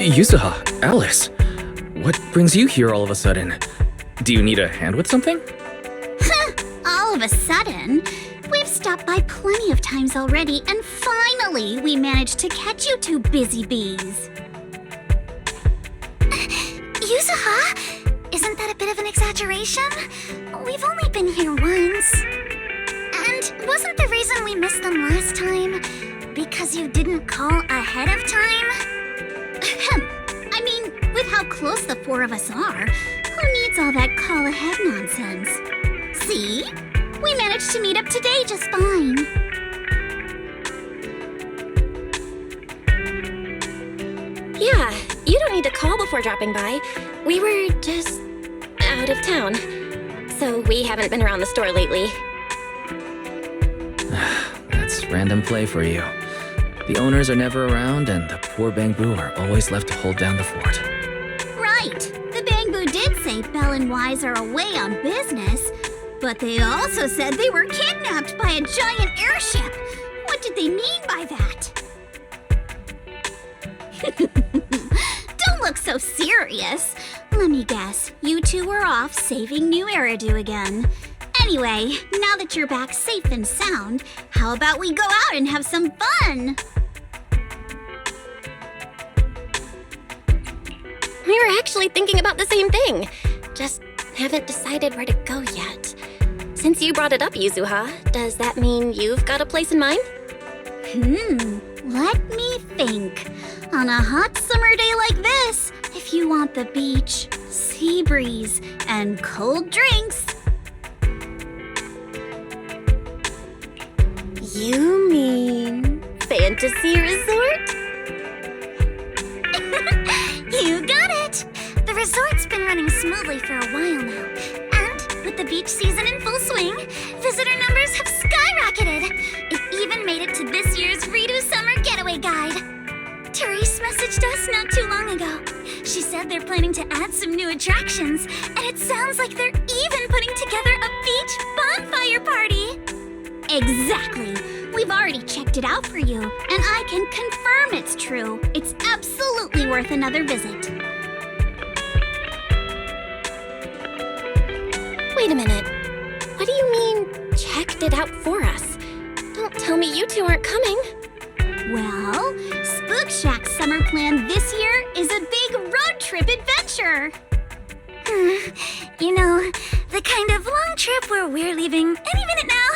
Yusuha, Alice, what brings you here all of a sudden? Do you need a hand with something? All of a sudden? We've stopped by plenty of times already, and finally we managed to catch you two busy bees. Yusuha, isn't that a bit of an exaggeration? We've only been here once. And wasn't the reason we missed them last time because you didn't call ahead of time? I mean, with how close the four of us are, who needs all that call ahead nonsense? See? We managed to meet up today just fine. Yeah, you don't need to call before dropping by. We were just out of town, so we haven't been around the store lately. That's random play for you. The owners are never around, and the poor Bangbu are always left to hold down the fort. Right. The Bangbu did say Belle and Wise are away on business, but they also said they were kidnapped by a giant airship. What did they mean by that? Don't look so serious. Let me guess, you two were off saving New Eridu again. Anyway, now that you're back safe and sound, how about we go out and have some fun? We were actually thinking about the same thing. Just haven't decided where to go yet. Since you brought it up, Yuzuha, does that mean you've got a place in mind? Let me think. On a hot summer day like this, if you want the beach, sea breeze, and cold drinks. You mean Fantasy Resort? You got it! The resort's been running smoothly for a while now. And with the beach season in full swing, visitor numbers have skyrocketed. It even made it to this year's Redo Summer Getaway Guide. Therese messaged us not too long ago. She said they're planning to add some new attractions, and it sounds like they're even putting together a beach bonfire party. Exactly. We've already checked it out for you, and I can confirm it's true. It's absolutely worth another visit. Wait a minute. What do you mean, checked it out for us? Don't tell me you two aren't coming. Well, Spook Shack's summer plan this year is a big road trip adventure. You know, the kind of long trip where we're leaving any minute now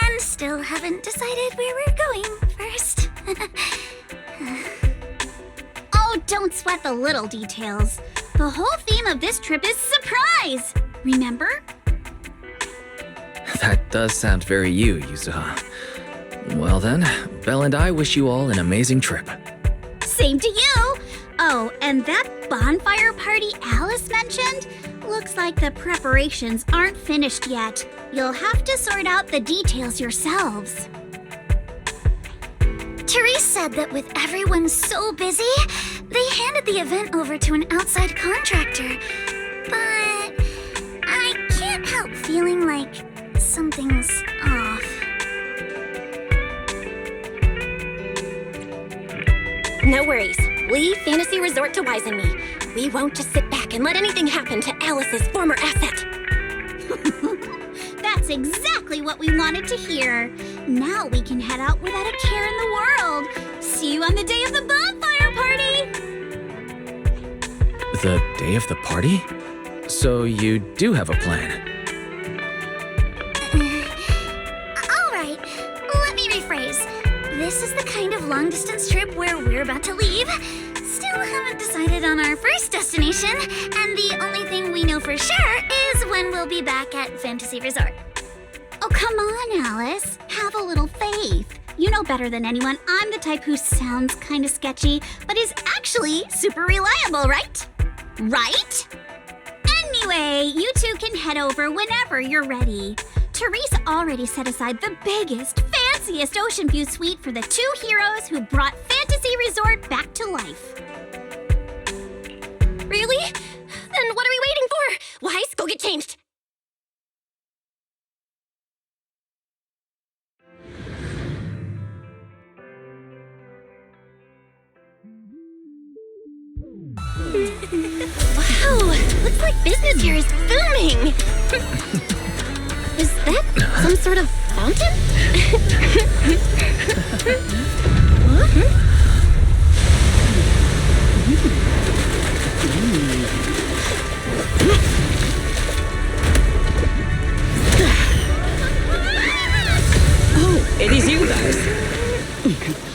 and still haven't decided where we're going first. Oh, don't sweat the little details. The whole theme of this trip is surprise. Remember? That does sound very you, Yusuha. Well then, Belle and I wish you all an amazing trip. Same to you! Oh, and that bonfire party Alice mentioned? Looks like the preparations aren't finished yet. You'll have to sort out the details yourselves. Therese said that with everyone so busy, they handed the event over to an outside contractor. But I can't help feeling like something's off. No worries. Leave Fantasy Resort to Wise and me. We won't just sit back and let anything happen to Alice's former asset. That's exactly what we wanted to hear. Now we can head out without a care in the world. See you on the day of the bonfire party! The day of the party? So you do have a plan? All right, let me rephrase. This is the kind of long-distance trip where we're about to leave. Still haven't decided on our first destination, and the only thing we know for sure is when we'll be back at Fantasy Resort. Oh, come on, Alice. Have a little faith. You know better than anyone I'm the type who sounds kind of sketchy, but is actually super reliable, right? Right? Anyway, you two can head over whenever you're ready. Therese already set aside the biggest, fanciest ocean view suite for the two heroes who brought Fantasy Resort back to life. Really? Then what are we waiting for? Wise, go get changed. Wow, looks like business here is booming. Is that some sort of fountain? Huh? Oh, it is you guys.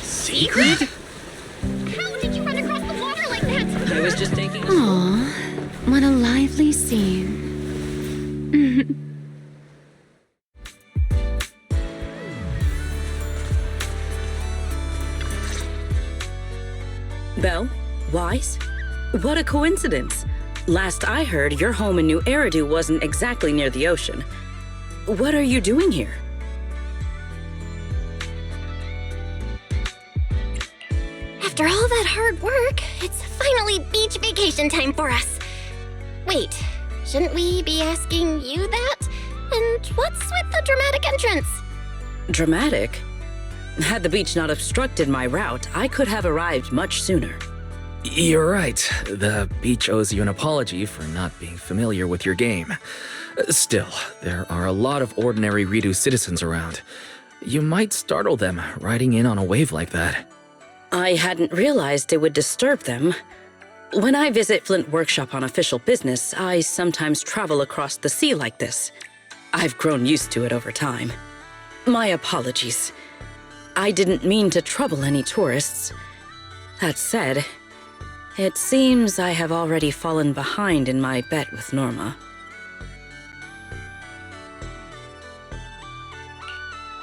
Secret? How did you run across the water like that? I was just taking a Aw, what a lively scene. Belle? Wise? What a coincidence. Last I heard, your home in New Eridu wasn't exactly near the ocean. What are you doing here? After all that hard work, it's finally beach vacation time for us. Wait, shouldn't we be asking you that? And what's with the dramatic entrance? Dramatic? Had the beach not obstructed my route, I could have arrived much sooner. You're right. The beach owes you an apology for not being familiar with your game. Still, there are a lot of ordinary Redo citizens around. You might startle them riding in on a wave like that. I hadn't realized it would disturb them. When I visit Flint Workshop on official business, I sometimes travel across the sea like this. I've grown used to it over time. My apologies. I didn't mean to trouble any tourists. That said, it seems I have already fallen behind in my bet with Norma.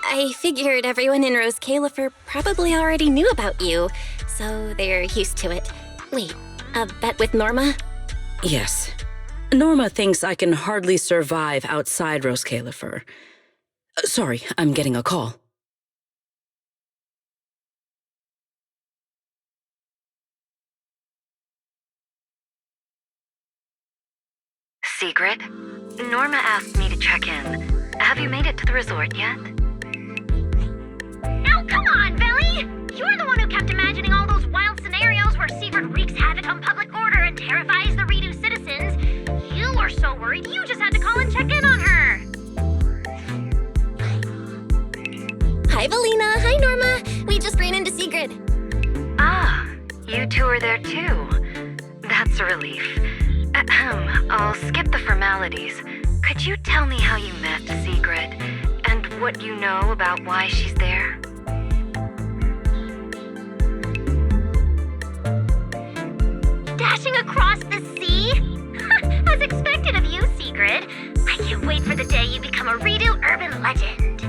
I figured everyone in Rose Califer probably already knew about you, so they're used to it. Wait, a bet with Norma? Yes. Norma thinks I can hardly survive outside Rose Califer. Sorry, I'm getting a call. Secret? Norma asked me to check in. Have you made it to the resort yet? Now, come on, Belly! You're the one who kept imagining all those wild scenarios where Secret wreaks havoc on public order and terrifies the Redo citizens. You were so worried you just had to call and check in on her. Hi, Valina. Hi, Norma. We just ran into Sigrid. Ah, you two are there too. That's a relief. I'll skip the formalities. Could you tell me how you met Sigrid? And what you know about why she's there? Dashing across the sea? As expected of you, Sigrid. I can't wait for the day you become a Redo urban legend.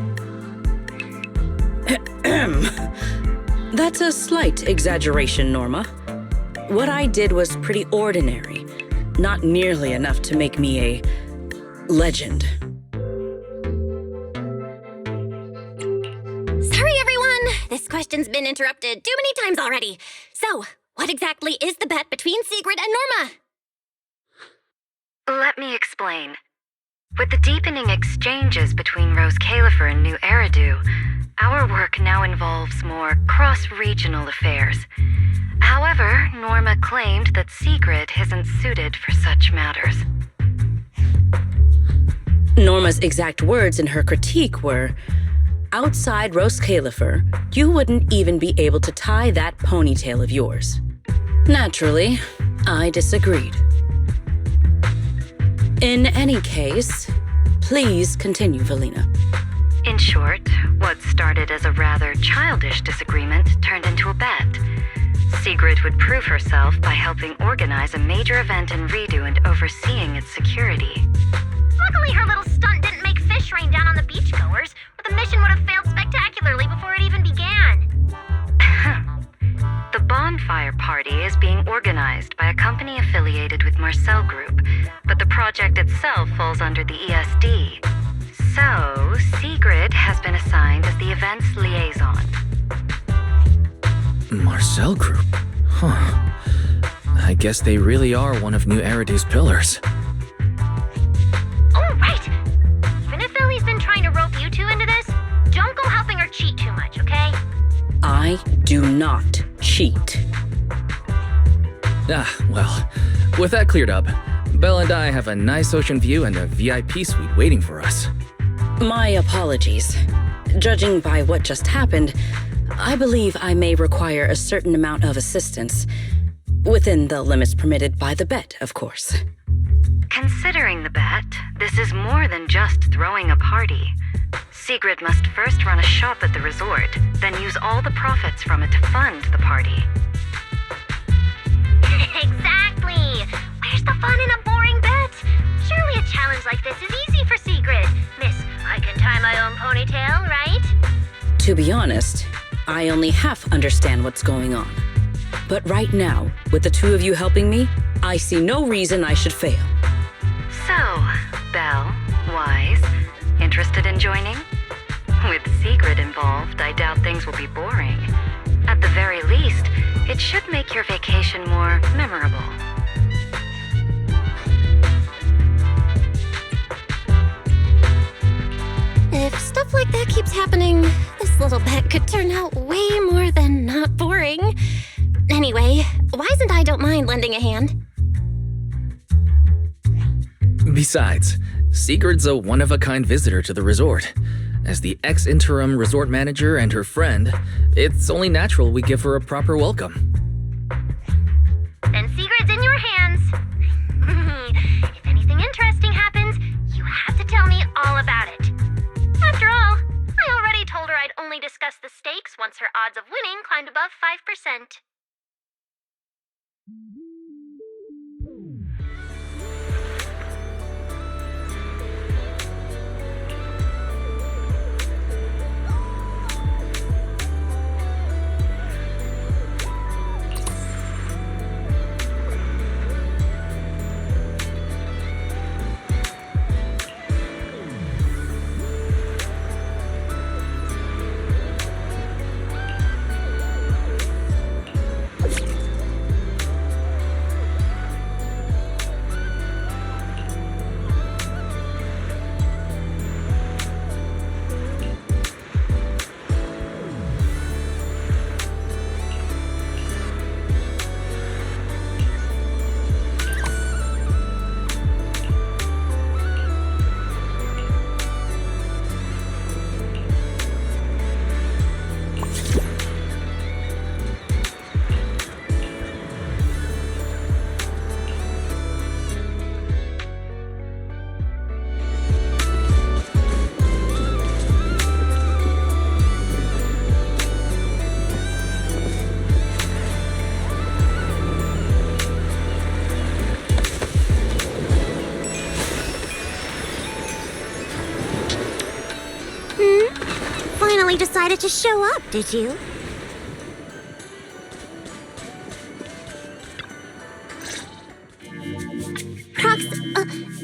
That's a slight exaggeration, Norma. What I did was pretty ordinary. Not nearly enough to make me a legend. Sorry, everyone. This question's been interrupted too many times already. So, what exactly is the bet between Sigrid and Norma? Let me explain. With the deepening exchanges between Rose Califer and New Eridu, our work now involves more cross-regional affairs. However, Norma claimed that Sigrid isn't suited for such matters. Norma's exact words in her critique were, outside Rose Califer, you wouldn't even be able to tie that ponytail of yours. Naturally, I disagreed. In any case, please continue, Valina. In short, what started as a rather childish disagreement turned into a bet. Sigrid would prove herself by helping organize a major event in Redo and overseeing its security. Luckily, her little stunt didn't make fish rain down on the beachgoers, or the mission would have failed spectacularly before it even began. The bonfire party is being organized by a company affiliated with Marcel Group, but the project itself falls under the ESD. So, Sigrid has been assigned as the event's liaison. Marcel Group? Huh. I guess they really are one of New Eridu's pillars. Oh, right! Even if Ellie's been trying to rope you two into this, don't go helping her cheat too much, okay? I do not cheat. Well, With that cleared up, Belle and I have a nice ocean view and a VIP suite waiting for us. My apologies. Judging by what just happened, I believe I may require a certain amount of assistance. Within the limits permitted by the bet, of course. Considering the bet, this is more than just throwing a party. Sigrid must first run a shop at the resort, then use all the profits from it to fund the party. Exactly! Where's the fun in a boring bet? Surely a challenge like this is easy for Sigrid. Miss, I can tie my own ponytail, right? To be honest, I only half understand what's going on. But right now, with the two of you helping me, I see no reason I should fail. So, Belle, Wise, interested in joining? With Sigrid involved, I doubt things will be boring. At the very least, it should make your vacation more memorable. If stuff like that keeps happening, this little bet could turn out way more than not boring. Anyway, Wise and I don't mind lending a hand. Besides, Sigrid's a one-of-a-kind visitor to the resort. As the ex-interim resort manager and her friend, it's only natural we give her a proper welcome. Then Sigrid's in your hands. If anything interesting happens, you have to tell me all about it. After all, I already told her I'd only discuss the stakes once her odds of winning climbed above 5%. Finally decided to show up, did you?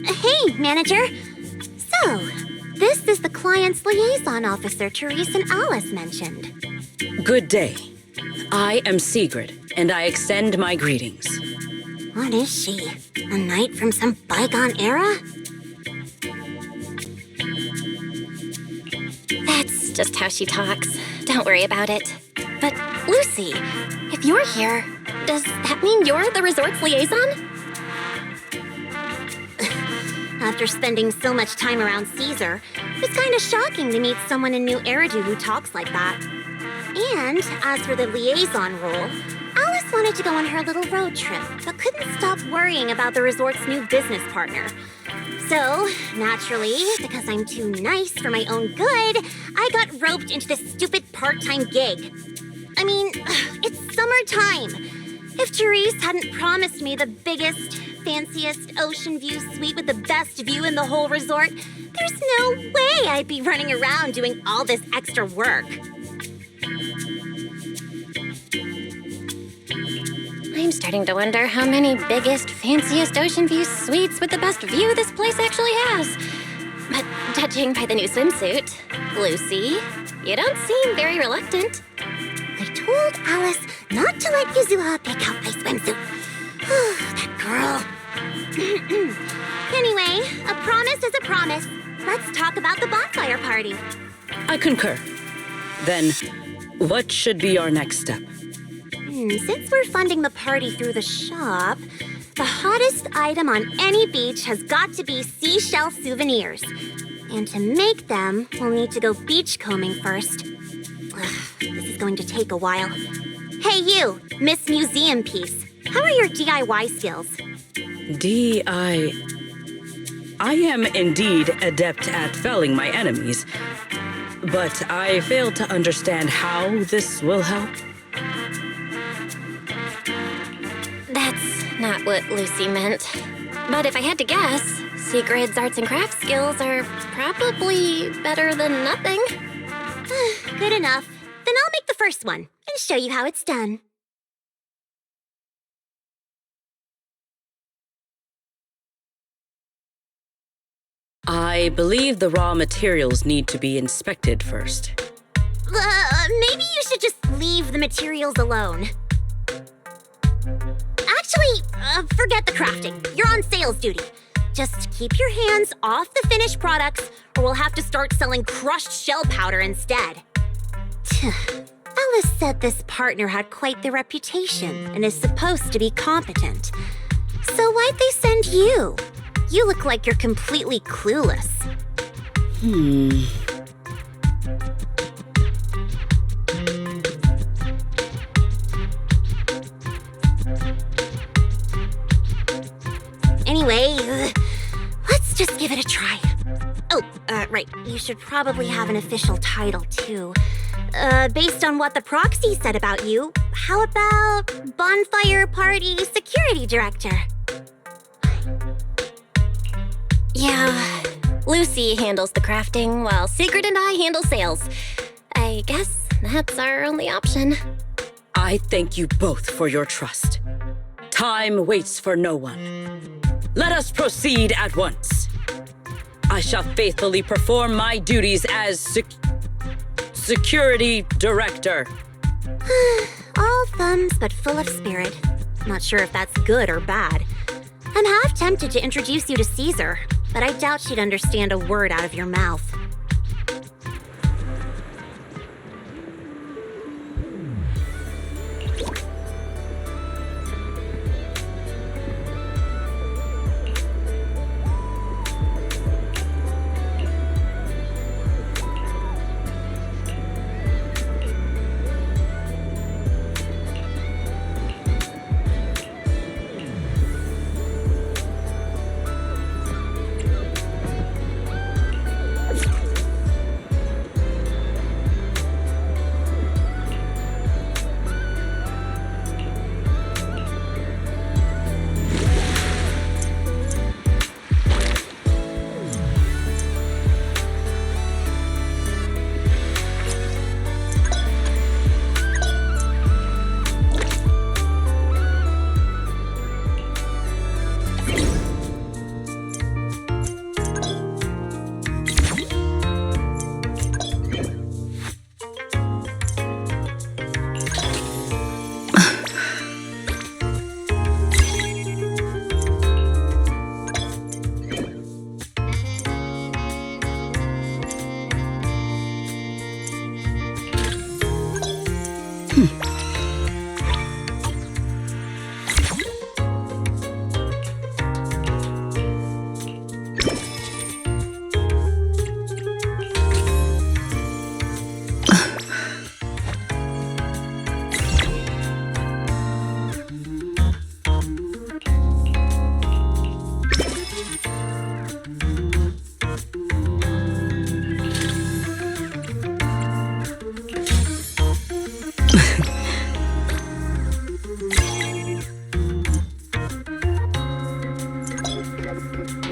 Hey, manager. So, this is the client's liaison officer Therese and Alice mentioned. Good day. I am Sigrid, and I extend my greetings. What is she? A knight from some bygone era? That's just how she talks. Don't worry about it. But, Lucy, if you're here, does that mean you're the resort's liaison? After spending so much time around Caesar, it's kind of shocking to meet someone in New Eridu who talks like that. And as for the liaison role, Alice wanted to go on her little road trip, but couldn't stop worrying about the resort's new business partner. So, naturally, because I'm too nice for my own good, I got roped into this stupid part-time gig. I mean, it's summertime. If Therese hadn't promised me the biggest, fanciest ocean view suite with the best view in the whole resort, there's no way I'd be running around doing all this extra work. I'm starting to wonder how many biggest, fanciest ocean view suites with the best view this place actually has. But judging by the new swimsuit, Lucy, you don't seem very reluctant. I told Alice not to let Yuzuha pick out my swimsuit. That girl. Anyway, a promise is a promise. Let's talk about the bonfire party. I concur. Then, what should be our next step? Since we're funding the party through the shop, The hottest item on any beach has got to be seashell souvenirs. And to make them, we'll need to go beachcombing first. This is going to take a while. Hey you, Miss Museum Piece. How are your DIY skills? I am indeed adept at felling my enemies, but I fail to understand how this will help. That's not what Lucy meant. But if I had to guess, Sigrid's arts and crafts skills are probably better than nothing. Good enough. Then I'll make the first one and show you how it's done. I believe the raw materials need to be inspected first. Maybe you should just leave the materials alone. Actually, forget the crafting. You're on sales duty. Just keep your hands off the finished products, or we'll have to start selling crushed shell powder instead. Alice said this partner had quite the reputation and is supposed to be competent. So why'd they send you? You look like you're completely clueless. Anyway, let's just give it a try. Oh, right. You should probably have an official title, too. Based on what the proxy said about you, how about Bonfire Party Security Director? Yeah, Lucy handles the crafting while Sigrid and I handle sales. I guess that's our only option. I thank you both for your trust. Time waits for no one. Let us proceed at once. I shall faithfully perform my duties as Security Director. All thumbs but full of spirit. Not sure if that's good or bad. I'm half tempted to introduce you to Caesar, but I doubt she'd understand a word out of your mouth.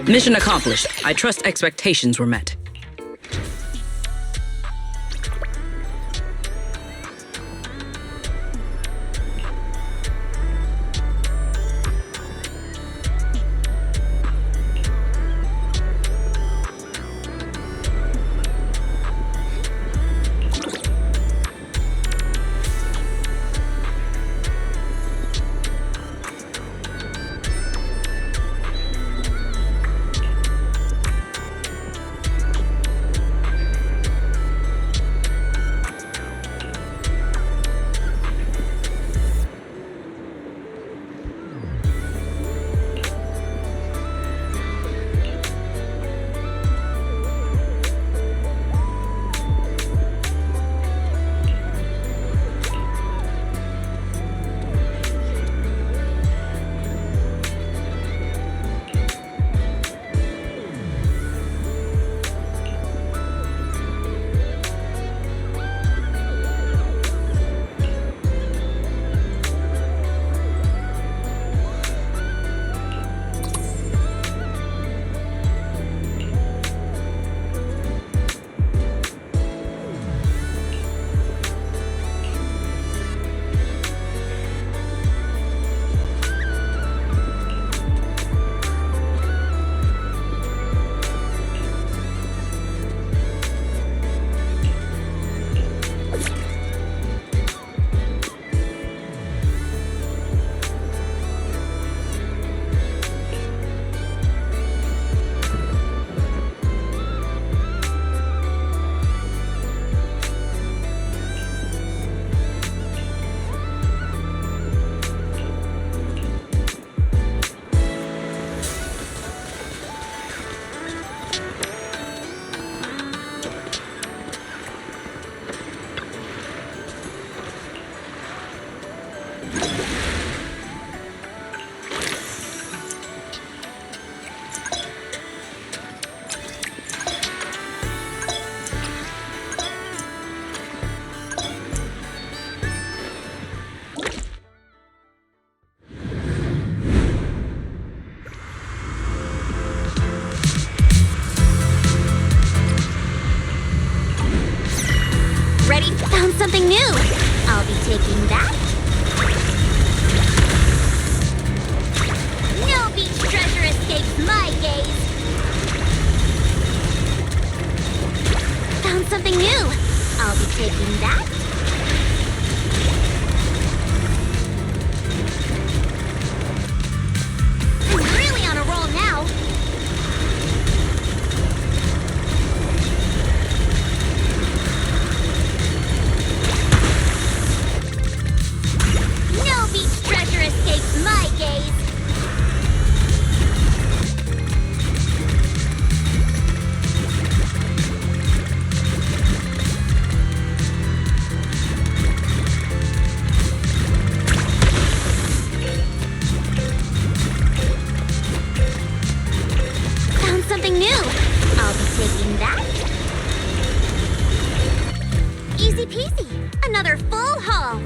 Mission accomplished. I trust expectations were met. Ready? Found something new. I'll be taking that. No beach treasure escapes my gaze. Found something new. I'll be taking that. I'm really on a roll now. No beach treasure escapes my gaze. Found something new. I'll be taking that. Easy peasy. Another full haul.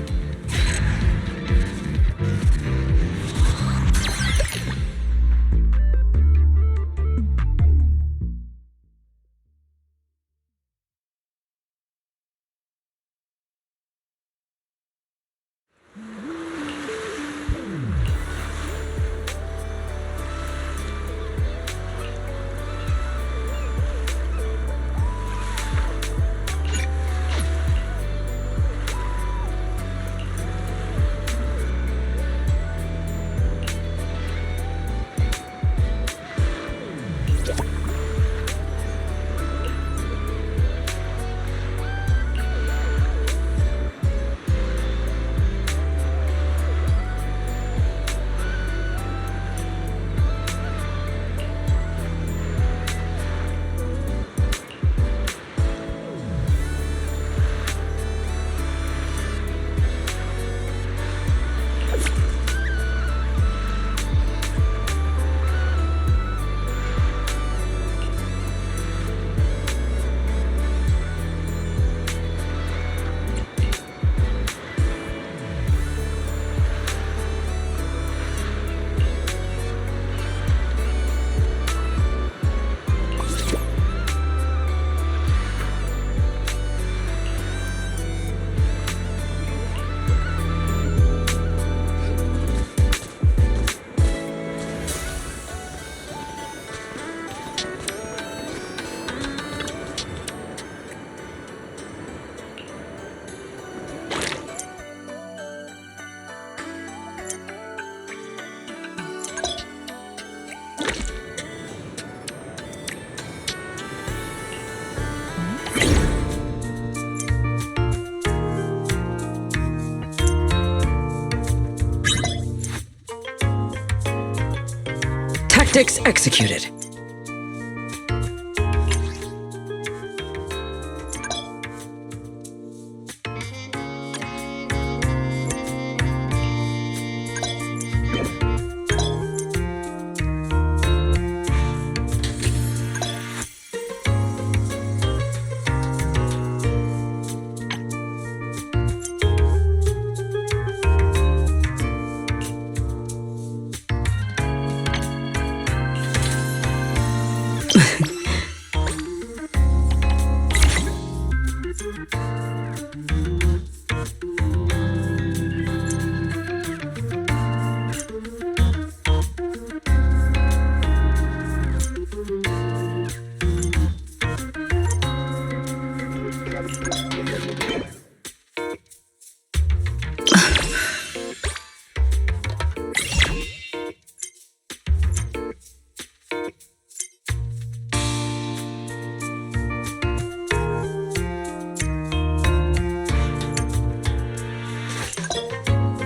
Tactics executed.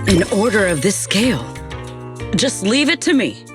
An order of this scale. Just leave it to me.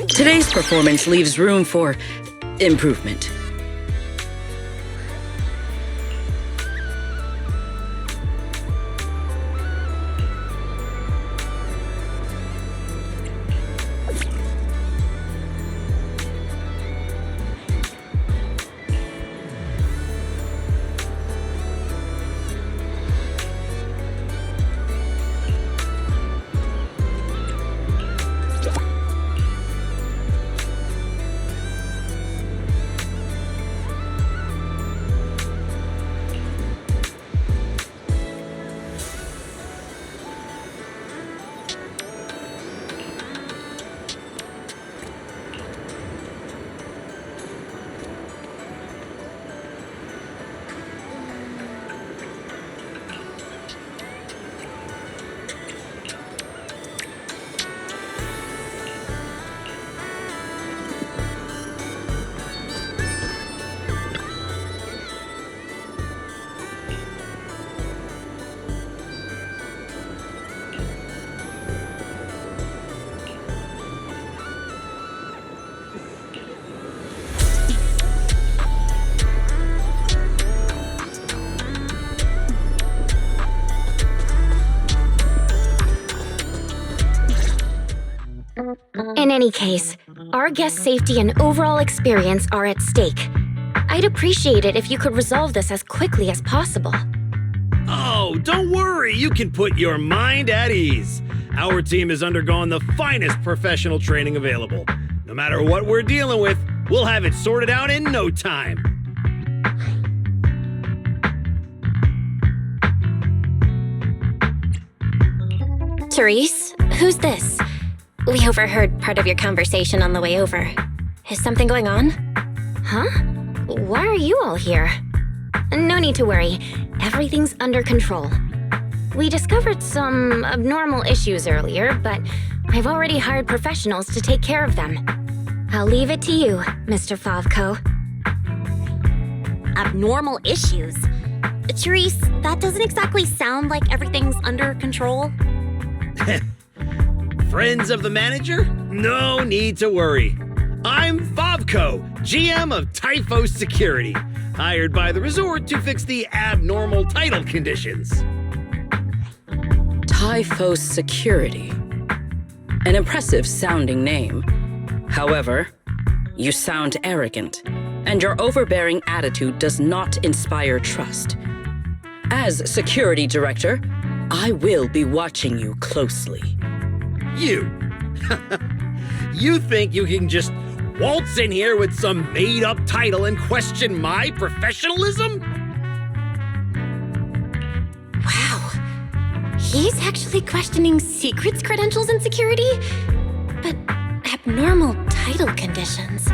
Today's performance leaves room for improvement. In any case, our guest safety and overall experience are at stake. I'd appreciate it if you could resolve this as quickly as possible. Oh, don't worry. You can put your mind at ease. Our team has undergone the finest professional training available. No matter what we're dealing with, we'll have it sorted out in no time. Therese, who's this? We overheard part of your conversation on the way over. Is something going on? Huh? Why are you all here? No need to worry. Everything's under control. We discovered some abnormal issues earlier, but I've already hired professionals to take care of them. I'll leave it to you, Mr. Favko. Abnormal issues? Therese, that doesn't exactly sound like everything's under control. Friends of the manager? No need to worry. I'm Favko, GM of Typhos Security, hired by the resort to fix the abnormal title conditions. Typhos Security. An impressive sounding name. However, you sound arrogant, and your overbearing attitude does not inspire trust. As security director, I will be watching you closely. You. You think you can just waltz in here with some made-up title and question my professionalism? Wow. He's actually questioning secrets credentials and security? But abnormal title conditions.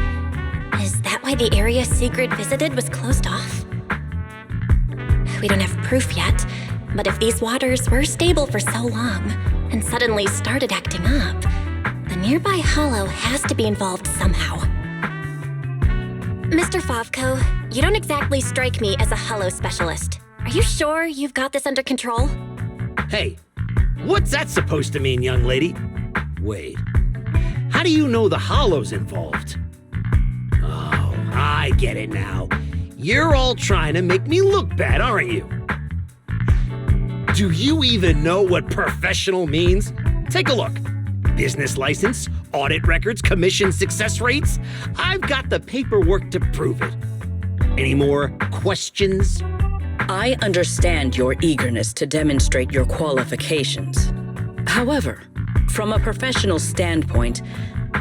Is that why the area Secret visited was closed off? We don't have proof yet, but if these waters were stable for so long and suddenly started acting up, the nearby hollow has to be involved somehow. Mr. Favko, you don't exactly strike me as a hollow specialist. Are you sure you've got this under control? Hey, what's that supposed to mean, young lady? Wait, how do you know the hollow's involved? Oh, I get it now. You're all trying to make me look bad, aren't you? Do you even know what professional means? Take a look. Business license, audit records, commission success rates. I've got the paperwork to prove it. Any more questions? I understand your eagerness to demonstrate your qualifications. However, from a professional standpoint,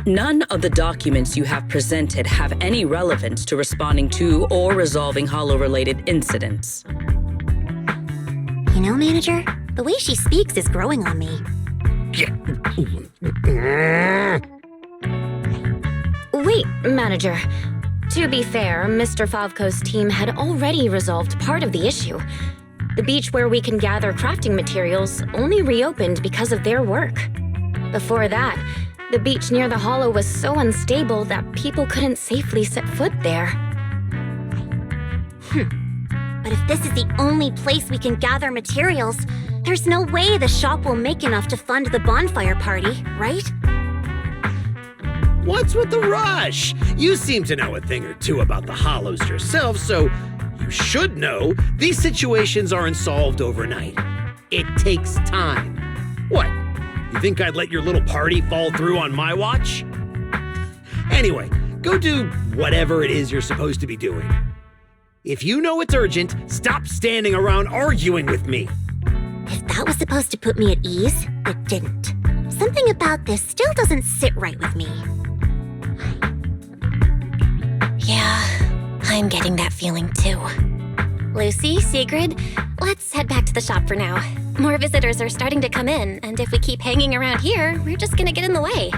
none of the documents you have presented have any relevance to responding to or resolving Hollow-related incidents. You know, Manager, the way she speaks is growing on me. Wait, Manager. To be fair, Mr. Favko's team had already resolved part of the issue. The beach where we can gather crafting materials only reopened because of their work. Before that, the beach near the hollow was so unstable that people couldn't safely set foot there. But if this is the only place we can gather materials, there's no way the shop will make enough to fund the bonfire party, right? What's with the rush? You seem to know a thing or two about the hollows yourself, so you should know these situations aren't solved overnight. It takes time. What? You think I'd let your little party fall through on my watch? Anyway, go do whatever it is you're supposed to be doing. If you know it's urgent, stop standing around arguing with me. If that was supposed to put me at ease, it didn't. Something about this still doesn't sit right with me. Yeah, I'm getting that feeling too. Lucy, Sigrid, let's head back to the shop for now. More visitors are starting to come in, and if we keep hanging around here, we're just gonna get in the way.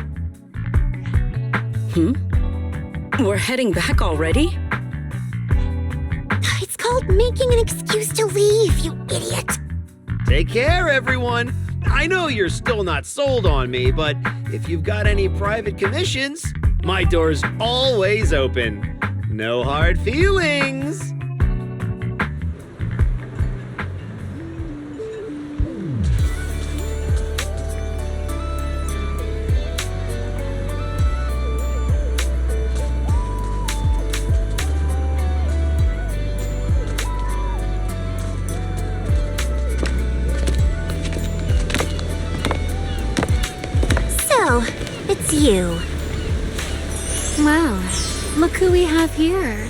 We're heading back already? It's called making an excuse to leave, you idiot. Take care, everyone. I know you're still not sold on me, but if you've got any private commissions, my door's always open. No hard feelings. So, it's you. Wow, look who we have here.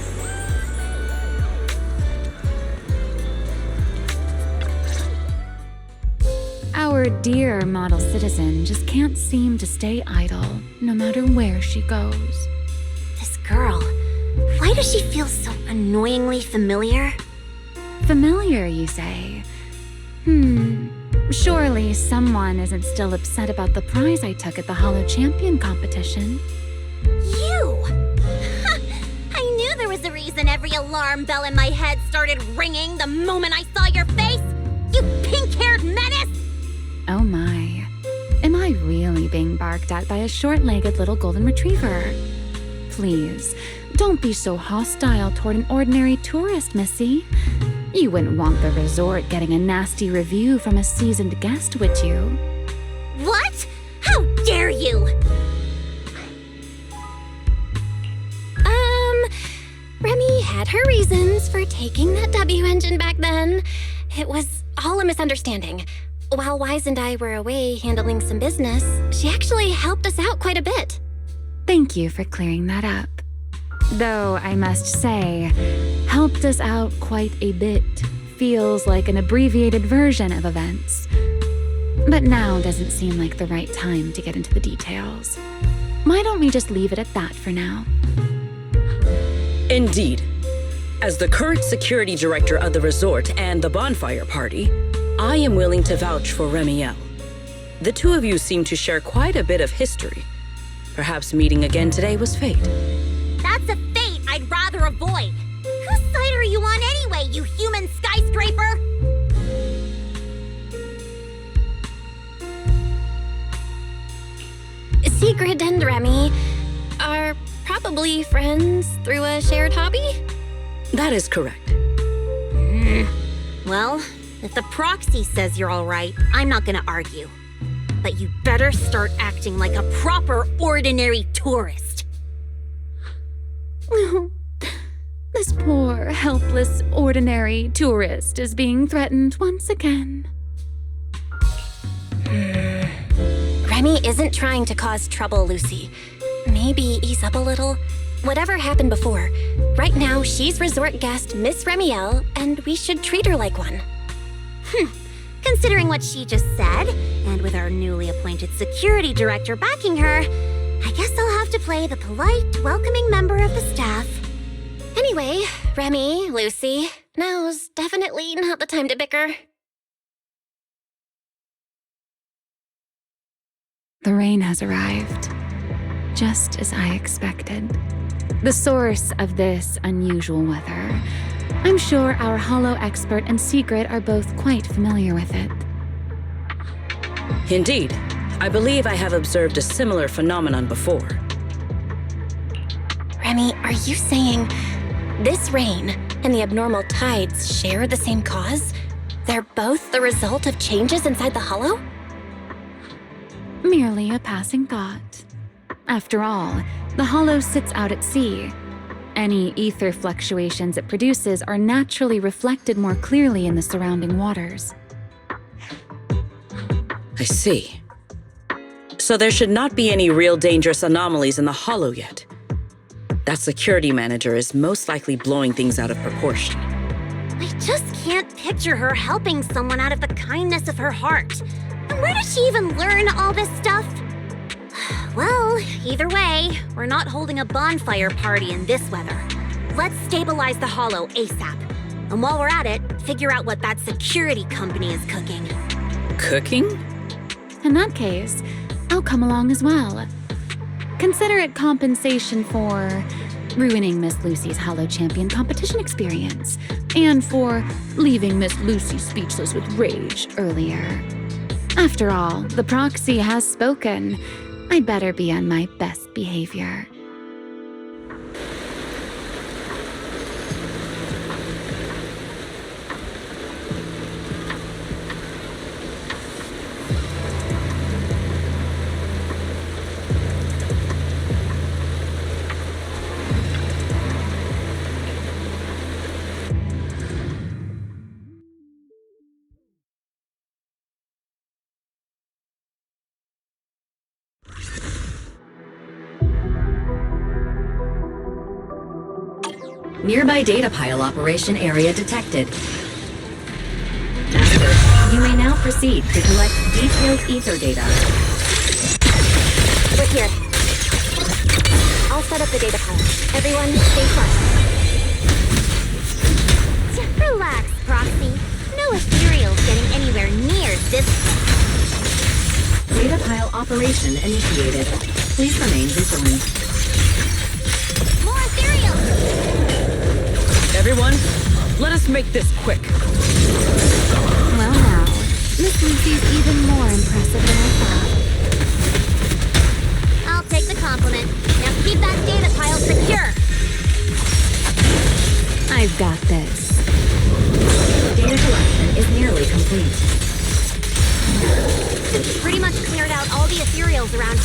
Our dear model citizen just can't seem to stay idle, no matter where she goes. This girl, why does she feel so annoyingly familiar? Familiar, you say? Surely someone isn't still upset about the prize I took at the Hollow Champion competition. You! I knew there was a reason every alarm bell in my head started ringing the moment I saw your face! You pink-haired menace! Oh my. Am I really being barked at by a short-legged little golden retriever? Please, don't be so hostile toward an ordinary tourist, Missy. You wouldn't want the resort getting a nasty review from a seasoned guest, would you? What? How dare you! Remy had her reasons for taking that W engine back then. It was all a misunderstanding. While Wise and I were away handling some business, she actually helped us out quite a bit. Thank you for clearing that up. Though I must say, helped us out quite a bit feels like an abbreviated version of events. But now doesn't seem like the right time to get into the details. Why don't we just leave it at that for now? Indeed. As the current security director of the resort and the bonfire party, I am willing to vouch for Remiel. The two of you seem to share quite a bit of history. Perhaps meeting again today was fate. That's a fate I'd rather avoid. Whose side are you on anyway, you human skyscraper? Sigrid and Remy are probably friends through a shared hobby? That is correct. Well, if the proxy says you're all right, I'm not gonna argue. But you better start acting like a proper, ordinary tourist. This poor, helpless, ordinary tourist is being threatened once again. Remy isn't trying to cause trouble, Lucy. Maybe ease up a little. Whatever happened before, right now she's resort guest Miss Remiel, and we should treat her like one. Considering what she just said, and with our newly appointed security director backing her, I guess I'll have to play the polite, welcoming member of the staff. Anyway, Remy, Lucy, now's definitely not the time to bicker. The rain has arrived, just as I expected. The source of this unusual weather. I'm sure our hollow expert and Sigrid are both quite familiar with it. Indeed. I believe I have observed a similar phenomenon before. Remy, are you saying this rain and the abnormal tides share the same cause? They're both the result of changes inside the hollow? Merely a passing thought. After all, the hollow sits out at sea. Any ether fluctuations it produces are naturally reflected more clearly in the surrounding waters. I see. So there should not be any real dangerous anomalies in the hollow yet. That security manager is most likely blowing things out of proportion. I just can't picture her helping someone out of the kindness of her heart. And where did she even learn all this stuff? Well, either way, we're not holding a bonfire party in this weather. Let's stabilize the hollow ASAP. And while we're at it, figure out what that security company is cooking. Cooking? In that case, I'll come along as well. Consider it compensation for ruining Miss Lucy's Hollow Champion competition experience, and for leaving Miss Lucy speechless with rage earlier. After all, the proxy has spoken. I'd better be on my best behavior. Nearby data pile operation area detected. Master, you may now proceed to collect detailed ether data. We're here. I'll set up the data pile. Everyone, stay close. Relax, Proxy. No ethereal's getting anywhere near this place. Data pile operation initiated. Please remain vigilant. More ethereal! Everyone, let us make this quick. Well now, Miss Lucy's even more impressive than I thought. I'll take the compliment. Now keep that data pile secure. I've got this. Data collection is nearly complete. Pretty much cleared out all the ethereals around.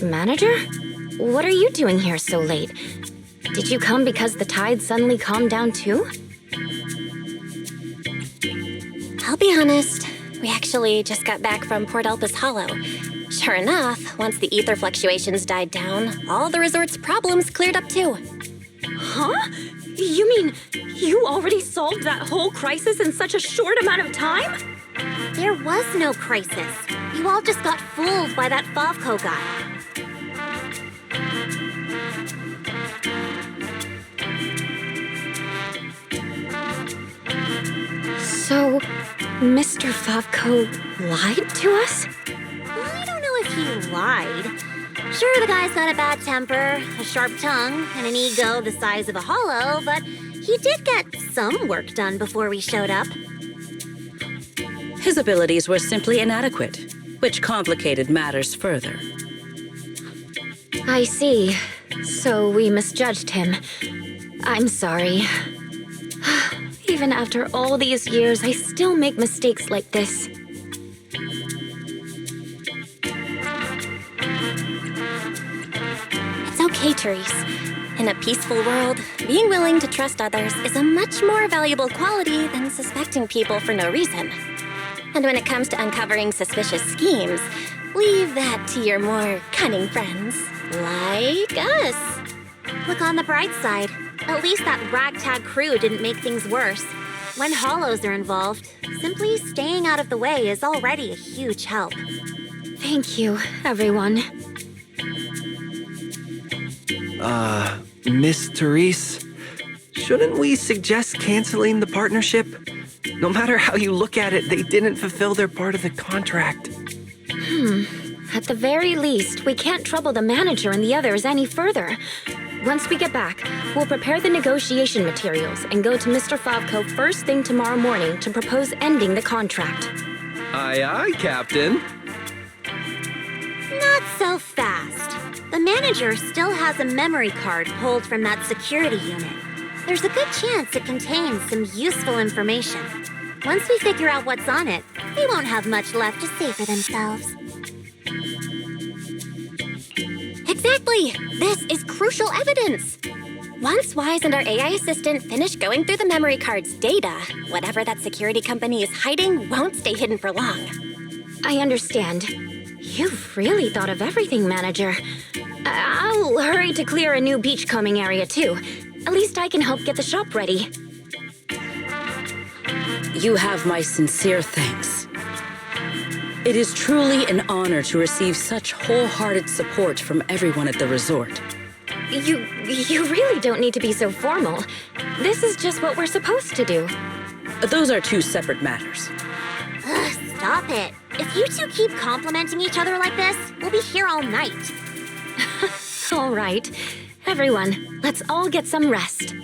Manager? What are you doing here so late? Did you come because the tide suddenly calmed down too? I'll be honest, we actually just got back from Port Elpis Hollow. Sure enough, once the ether fluctuations died down, all the resort's problems cleared up too. Huh? You mean you already solved that whole crisis in such a short amount of time? There was no crisis. You all just got fooled by that Favco guy. So, Mr. Favco lied to us? I don't know if he lied. Sure, the guy's got a bad temper, a sharp tongue, and an ego the size of a hollow, but he did get some work done before we showed up. His abilities were simply inadequate, which complicated matters further. I see. So we misjudged him. I'm sorry. Even after all these years, I still make mistakes like this. It's okay, Therese. In a peaceful world, being willing to trust others is a much more valuable quality than suspecting people for no reason. And when it comes to uncovering suspicious schemes, leave that to your more cunning friends, like us. Look on the bright side. At least that ragtag crew didn't make things worse. When hollows are involved, simply staying out of the way is already a huge help. Thank you, everyone. Miss Therese, shouldn't we suggest canceling the partnership? No matter how you look at it, they didn't fulfill their part of the contract. At the very least, we can't trouble the manager and the others any further. Once we get back, we'll prepare the negotiation materials and go to Mr. Favco first thing tomorrow morning to propose ending the contract. Aye, aye, Captain. Not so fast. The manager still has a memory card pulled from that security unit. There's a good chance it contains some useful information. Once we figure out what's on it, they won't have much left to say for themselves. Exactly! This is crucial evidence! Once Wise and our AI assistant finish going through the memory card's data, whatever that security company is hiding won't stay hidden for long. I understand. You've really thought of everything, Manager. I'll hurry to clear a new beachcombing area, too. At least I can help get the shop ready. You have my sincere thanks. It is truly an honor to receive such wholehearted support from everyone at the resort. You really don't need to be so formal. This is just what we're supposed to do. Those are two separate matters. Ugh, stop it. If you two keep complimenting each other like this, we'll be here all night. All right. Everyone, let's all get some rest.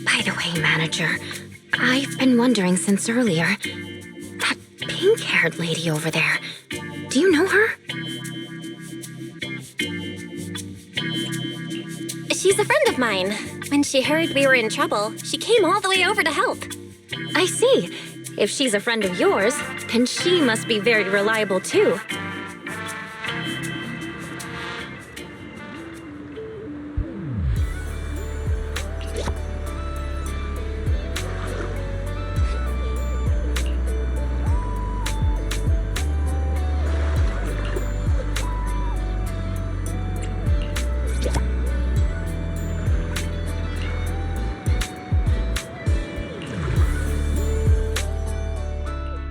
By the way, Manager, I've been wondering since earlier. That pink-haired lady over there, do you know her? She's a friend of mine. When she heard we were in trouble, she came all the way over to help. I see. If she's a friend of yours, then she must be very reliable too.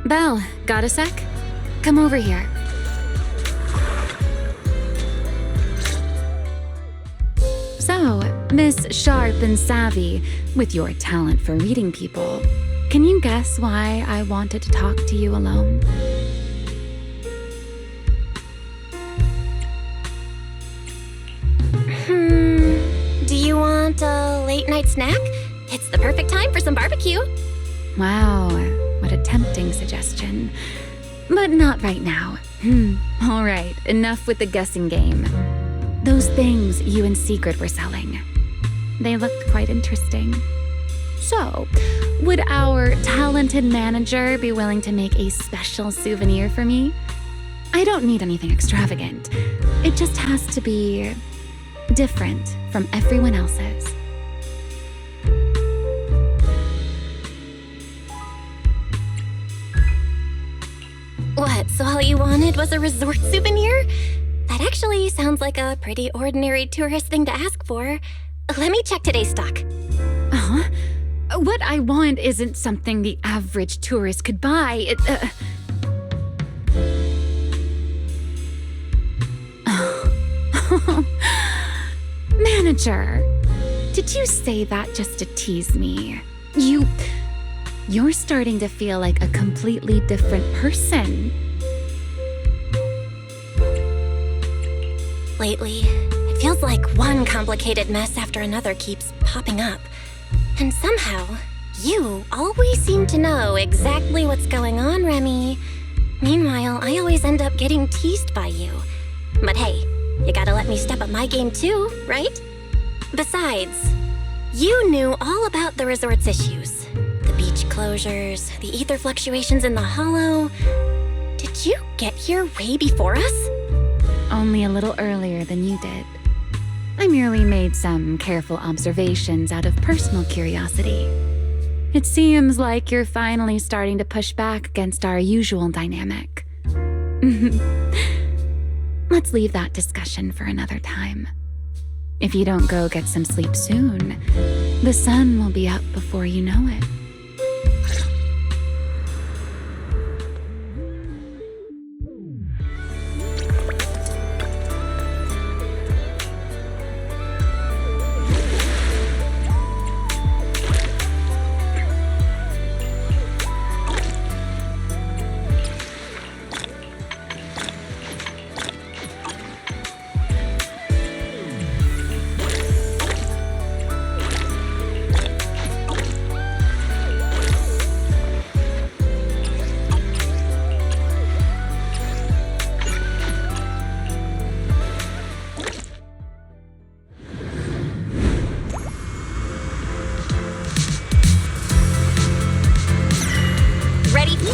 Belle, got a sec? Come over here. So, Miss Sharp and Savvy, with your talent for reading people, can you guess why I wanted to talk to you alone? Do you want a late night snack? It's the perfect time for some barbecue. Wow, what a tempting suggestion. But not right now. All right, enough with the guessing game. Those things you and Secret were selling. They looked quite interesting. So, would our talented manager be willing to make a special souvenir for me? I don't need anything extravagant. It just has to be different from everyone else's. What, so all you wanted was a resort souvenir? That actually sounds like a pretty ordinary tourist thing to ask for. Let me check today's stock. Huh? What I want isn't something the average tourist could buy. Manager, did you say that just to tease me? You're starting to feel like a completely different person. Lately, it feels like one complicated mess after another keeps popping up. And somehow, you always seem to know exactly what's going on, Remy. Meanwhile, I always end up getting teased by you. But hey, you gotta let me step up my game too, right? Besides, you knew all about the resort's issues. The beach closures, the ether fluctuations in the hollow. Did you get here way before us? Only a little earlier than you did. I merely made some careful observations out of personal curiosity. It seems like you're finally starting to push back against our usual dynamic. Let's leave that discussion for another time. If you don't go get some sleep soon, the sun will be up before you know it.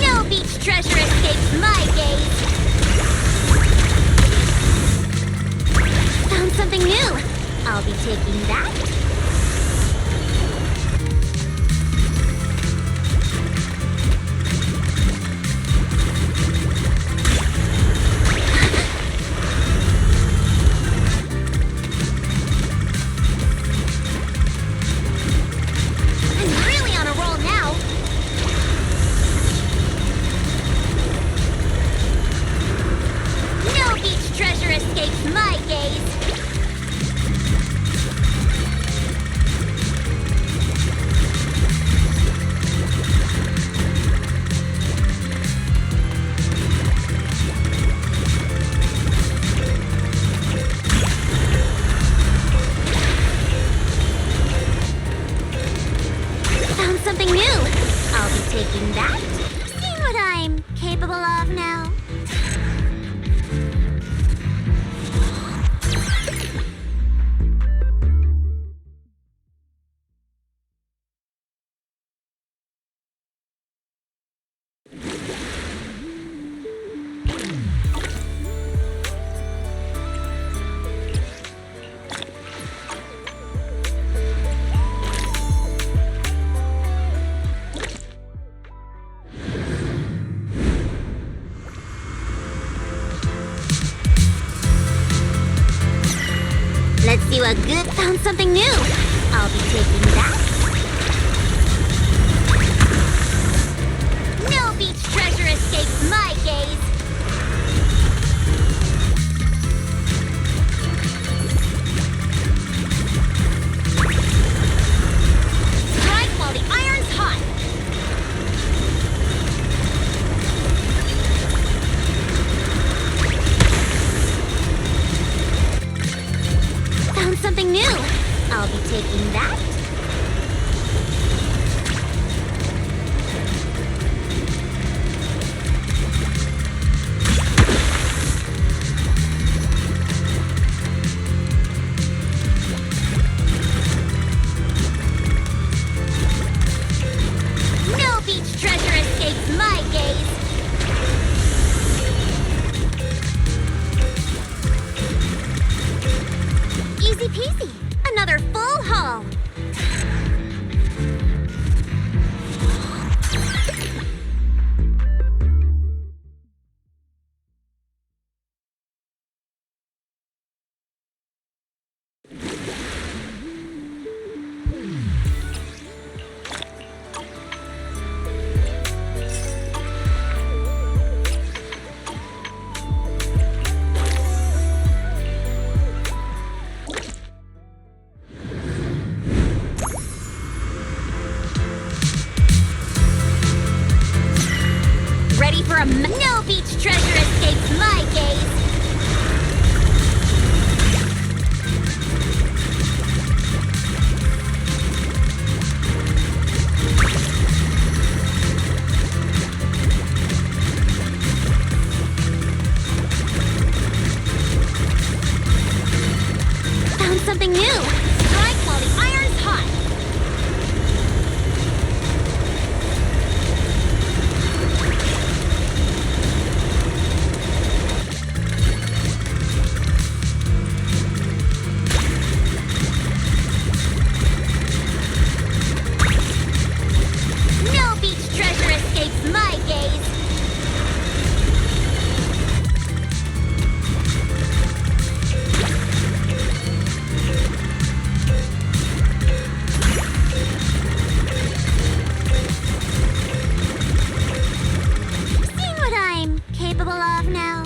No beach treasure escapes my gaze! Found something new! I'll be taking that. I'm really on a roll now! No beach treasure escapes my gaze! Found something new! I'll be taking that. See what I'm capable of now? Let's see what good. Found something new. I'll be taking that. No beach treasure escapes my gaze. Strike while the iron's hot. Found something new. I'll be taking that. pull off now.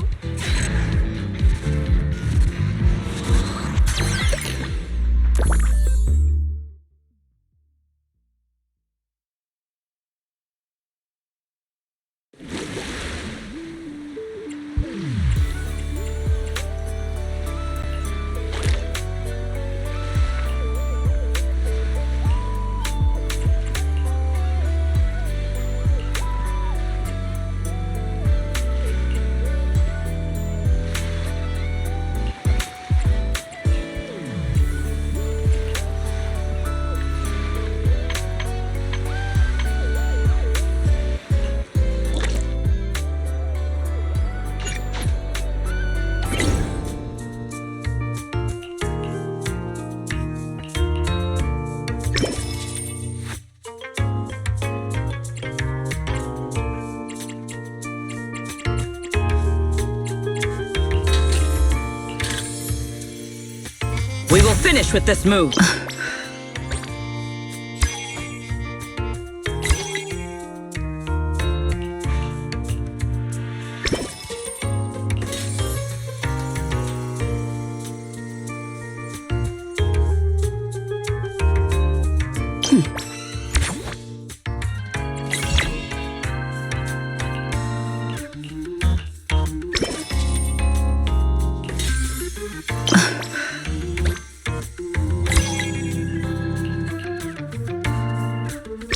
We will finish with this move.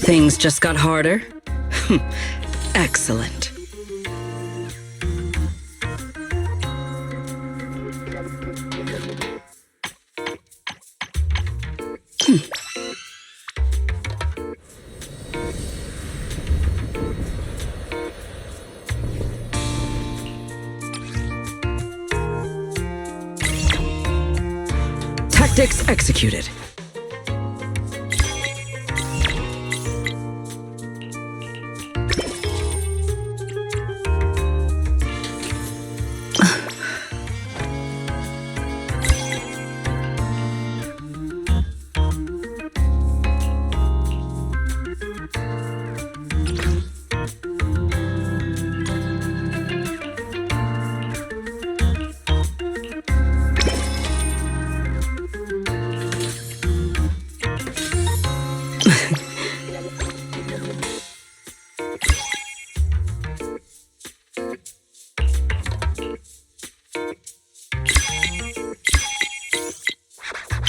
Things just got harder? Excellent. Tactics executed.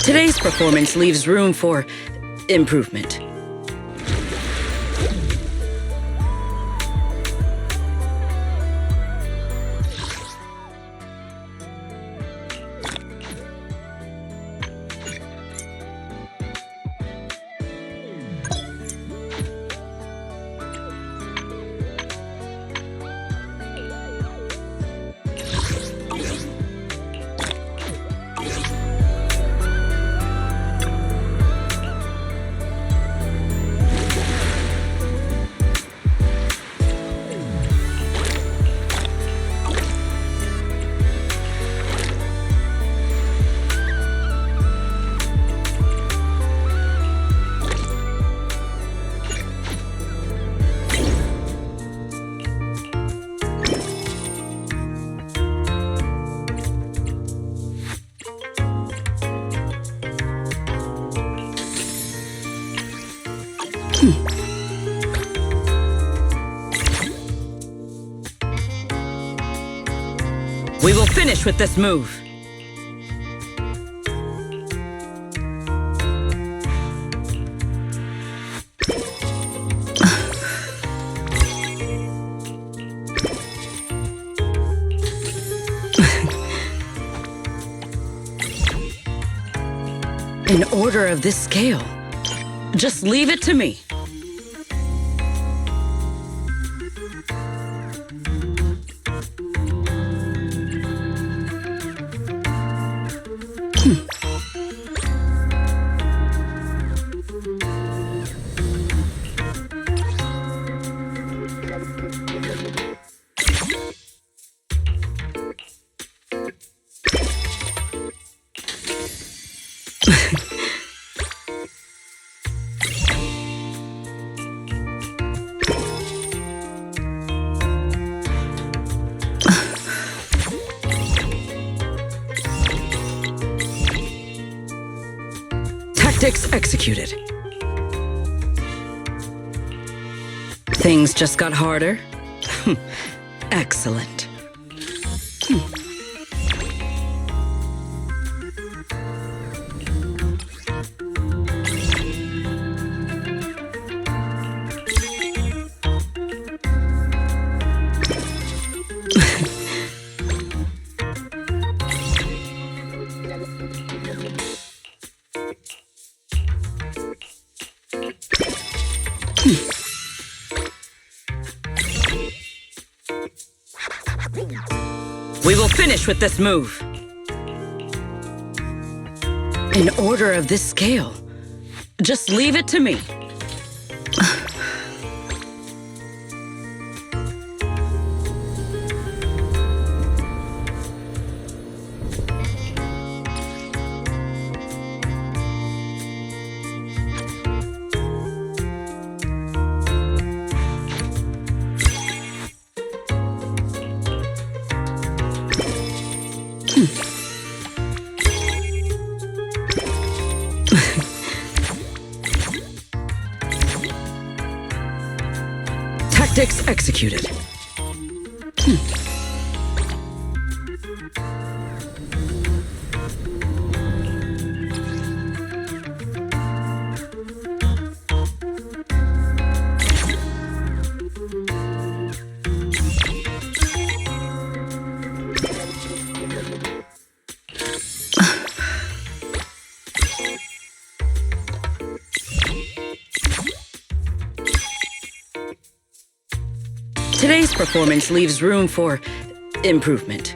Today's performance leaves room for improvement. We will finish with this move. An order of this scale. Just leave it to me. Tactics executed. Things just got harder? Excellent. We will finish with this move. An order of this scale. Just leave it to me. Tactics executed. Today's performance leaves room for improvement.